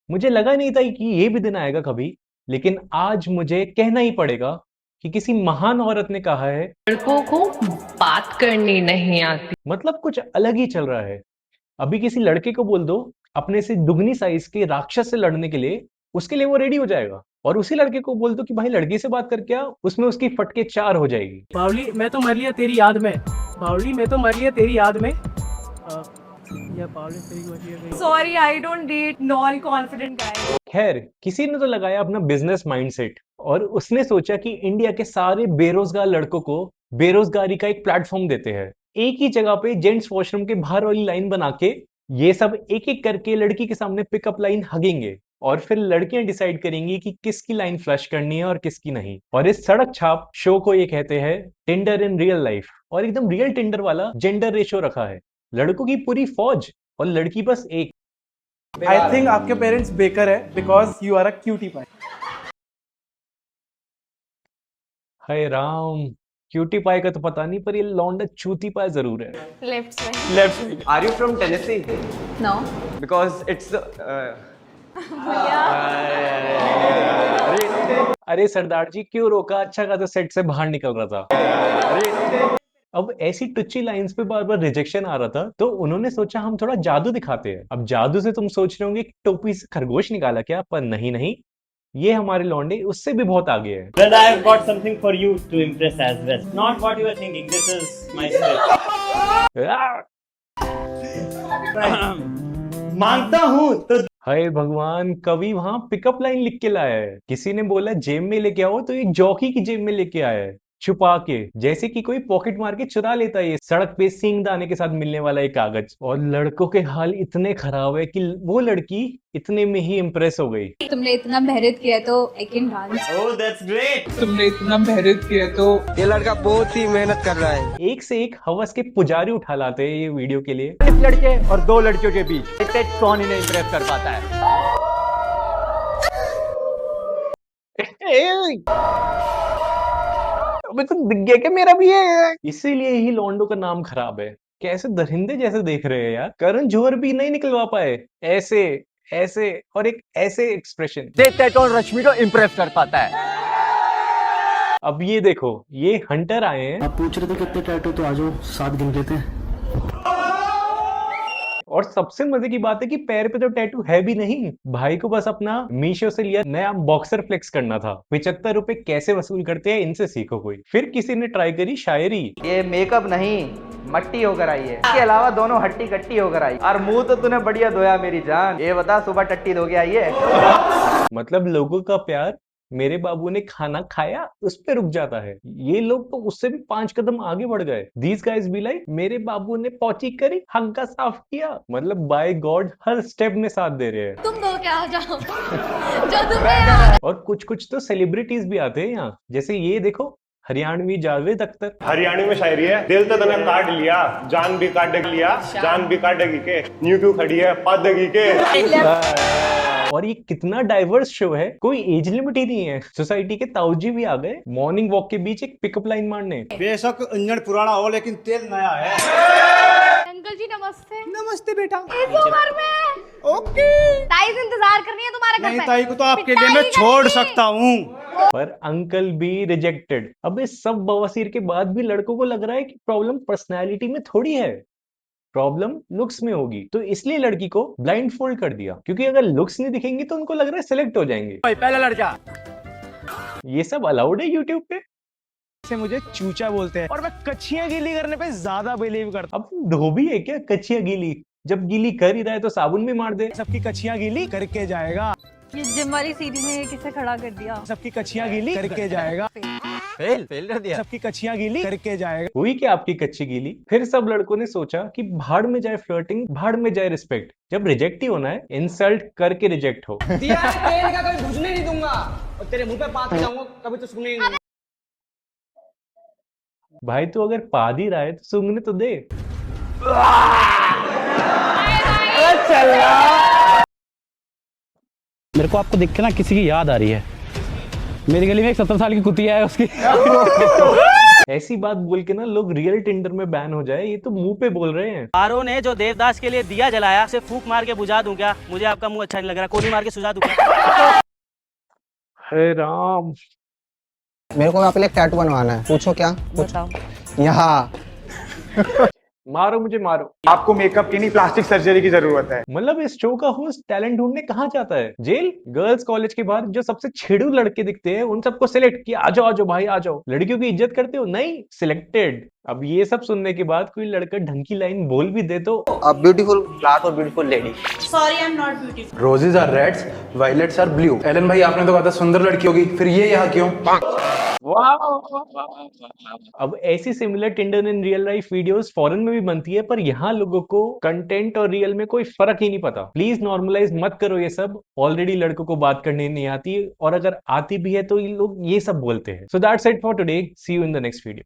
मुझे लगा नहीं था कि ये भी दिन आएगा कभी, लेकिन आज मुझे कहना ही पड़ेगा कि किसी महान औरत ने कहा है, लड़कों को बात करनी नहीं आती। मतलब कुछ अलग ही चल रहा है। अभी किसी लड़के को बोल दो अपने से दुगनी साइज के राक्षस से लड़ने के लिए, उसके लिए वो रेडी हो जाएगा। और उसी लड़के को बोल दो कि भाई लड़की से बात करके आ, उसमें उसकी फटके 4 हो जाएगी। बावली मैं तो मर लिया तेरी याद में, बावली मैं तो मर लिया तेरी याद में। या बावली तेरी मर लिया। Sorry, I don't date non-confident guys. खैर, किसी ने तो लगाया अपना बिजनेस माइंडसेट और उसने सोचा कि इंडिया के सारे बेरोजगार लड़कों को बेरोजगारी का एक प्लेटफॉर्म देते हैं। एक ही जगह पे जेंट्स वॉशरूम के बाहर वाली लाइन बना के ये सब एक एक करके लड़की के सामने पिकअप लाइन हगेंगे और फिर लड़कियां डिसाइड करेंगी कि किसकी लाइन फ्लश करनी है और किसकी नहीं। और इस सड़क छाप शो को ये कहते हैं टिंडर इन रियल लाइफ। और एकदम रियल टिंडर वाला जेंडर रेशो रखा है, लड़कों की पूरी फौज और लड़की बस एक। आई थिंक आपके पेरेंट्स बेकर है because you are a cutie pie. हाय राम, क्यूटी पाई का तो पता नहीं, पर ये लौंडा चूती पाई जरूर है। Left side. Left side. Are you from Tennessee? No. Because it's अरे सरदार जी क्यों रोका, अच्छा खासा सेट से बाहर निकल रहा था। अब ऐसी टुच्ची लाइंस पे बार बार रिजेक्शन आ रहा था तो उन्होंने सोचा हम थोड़ा जादू दिखाते हैं। अब जादू से तुम सोच रहे होंगे कि टोपी से खरगोश निकाला क्या, पर नहीं नहीं, ये हमारे लौंडे उससे भी बहुत आगे है। Well, I have got something for you to impress as well. Not what you are thinking. This is my script. मांगता हूँ तो हाय भगवान, कवि वहां पिकअप लाइन लिख के लाया है। किसी ने बोला जेब में लेके आओ तो ये जॉकी की जेब में लेके आया है, छुपा के, जैसे कि कोई पॉकेट मार के चुरा लेता है ये सड़क पे सींग दाने के साथ मिलने वाला एक कागज। और लड़कों के हाल इतने खराब है कि वो लड़की इतने में ही इम्प्रेस हो गई। तुमने इतना मेहनत किया तो I can dance. oh, that's great. तुमने इतना मेहनत किया तो ये लड़का बहुत ही मेहनत कर रहा है। एक से एक हवस के पुजारी उठा लाते हैं ये वीडियो के लिए। इस लड़के और 2 लड़कियों के बीच कौन इन्हें इम्प्रेस कर पाता है? अबे तो दिख गया क्या मेरा भी है? इसीलिए ही लॉन्डो का नाम खराब है। कैसे दरिंदे जैसे देख रहे हैं यार। करण जौहर भी नहीं निकलवा पाए ऐसे ऐसे और एक ऐसे एक्सप्रेशन। देखते कौन रश्मि को इम्प्रेस कर पाता है। अब ये देखो, ये हंटर आए हैं आप पूछ रहे थे कितने टैटू, तो आ जाओ 7 गिन लेते हैं। और सबसे मजे की बात है कि पैर पे तो टैटू है भी नहीं। भाई को बस अपना मीशो से लिया नया बॉक्सर फ्लेक्स करना था। 75 रुपए कैसे वसूल करते हैं इनसे सीखो कोई। फिर किसी ने ट्राई करी शायरी। ये मेकअप नहीं मट्टी होकर आई है, इसके अलावा दोनों हट्टी कट्टी होकर आई। और मुंह तो तूने बढ़िया धोया मेरी जान। ये बता सुबह टट्टी धो के आई है? मतलब लोगों का प्यार मेरे बाबू ने खाना खाया उस पे रुक जाता है, ये लोग तो उससे भी 5 कदम आगे बढ़ गए। These guys be like, मेरे बाबू ने पौची करी, हंका साफ किया। मतलब बाय गॉड हर स्टेप में साथ दे रहे हैं। तुम दो क्या आ जाओ जो तुम्हें यार। और कुछ कुछ तो सेलिब्रिटीज भी आते हैं यहाँ, जैसे ये देखो हरियाणवी जावेद अख्तर। हरियाणवी में शायरी है, दिल तो तूने काट लिया, जान भी काट लिया, जान भी काटेगी के, न्यू क्यों खड़ी है पादेगी के। और ये कितना डाइवर्स शो है, कोई एज लिमिट ही नहीं है। सोसाइटी के ताऊजी भी आ गए मॉर्निंग वॉक के बीच एक पिकअप लाइन मारने। बेशक इंजन पुराना हो लेकिन तेल नया है। अंकल जी नमस्ते। नमस्ते बेटा। इस उम्र में ओके। ताई से इंतजार करनी है तुम्हारे घर नहीं पे। ताई को तो आपके लिए पिटाई मैं छोड़ करेगी। सकता हूँ। पर अंकल भी रिजेक्टेड। अब इस सब बवासीर के बाद भी लड़कों को लग रहा है कि प्रॉब्लम पर्सनैलिटी में थोड़ी है, प्रॉब्लम लुक्स में होगी। तो इसलिए लड़की को ब्लाइंड फोल्ड कर दिया, क्योंकि अगर लुक्स नहीं दिखेंगी तो उनको लग रहा है सिलेक्ट हो जाएंगे। पहला लड़का ये सब अलाउड है यूट्यूब पे। से मुझे चूचा बोलते हैं और मैं कच्चियां गीली करने पे ज्यादा बिलीव करता अब धोबी है क्या कच्चियां गीली? जब गीली कर ही रहा है तो साबुन भी मार दे। हूँ। सबकी कच्चियां गीली करके जाएगा, ये जिम वाली सीरीज में ये किसे खड़ा कर दिया। सबकी कच्चियां गीली करके जाएगा, फेल कर दिया। सबकी कच्चियां गीली करके जाएगा। हुई क्या आपकी कच्ची गीली? फिर सब लड़कों ने सोचा कि भाड़ में जाए फ्लर्टिंग, भाड़ में जाए रिस्पेक्ट। जब रिजेक्ट ही होना है, इंसल्ट करके रिजेक्ट हो। दिया तेल का कभी बुझने नहीं दूंगा और तेरे मुंह पे पात जाऊंगा कभी तो सुनने नहीं दूंगा। भाई तू अगर पाद ही रहा है तो सूंघने तो दे। मेरे को आपको देख के ना किसी की याद आ रही है। मेरी गली में एक 70 साल की कुतिया है उसकी ऐसी बात बोल के ना लोग रियल टिंडर में बैन हो जाए, ये तो मुंह पे बोल रहे हैं। आरो ने जो देवदास के लिए दिया जलाया उसे फूंक मार के बुझा दूं क्या? मुझे आपका मुंह अच्छा नहीं लग रहा, गोली मार के सुझा दूं क्या? हे राम। मेरे को आप एक टैटू बनवाना है। पूछो क्या? बताओ। यहाँ मारो मुझे मारो। आपको मेकअप की नहीं, प्लास्टिक सर्जरी की जरूरत है। मतलब इस शो का होस्ट टैलेंट ढूंढने कहाँ जाता है? जेल? गर्ल्स कॉलेज के बाहर जो सबसे छेड़ू लड़के दिखते हैं उन सबको सिलेक्ट किया, आ जाओ आ जाओ भाई आ जाओ। लड़कियों की इज्जत करते हो? नहीं, सिलेक्टेड। अब ये सब सुनने के बाद कोई लड़का ढंग की लाइन बोल भी दे तो ब्यूटीफुल फ्लावर और beautiful lady. Sorry, I'm not beautiful. Roses are reds, violets are blue. Elon भाई आपने तो कहा था सुंदर लड़की होगी, फिर ये यहाँ क्यों? अब ऐसी similar Tinder in real life videos foreign में भी बनती है, पर यहाँ लोगों को कंटेंट और रियल में कोई फर्क ही नहीं पता। प्लीज नॉर्मलाइज मत करो ये सब। ऑलरेडी लड़कों को बात करनी नहीं आती, और अगर आती भी है तो ये लोग ये सब बोलते हैं। So that's it for today, see you in the next video.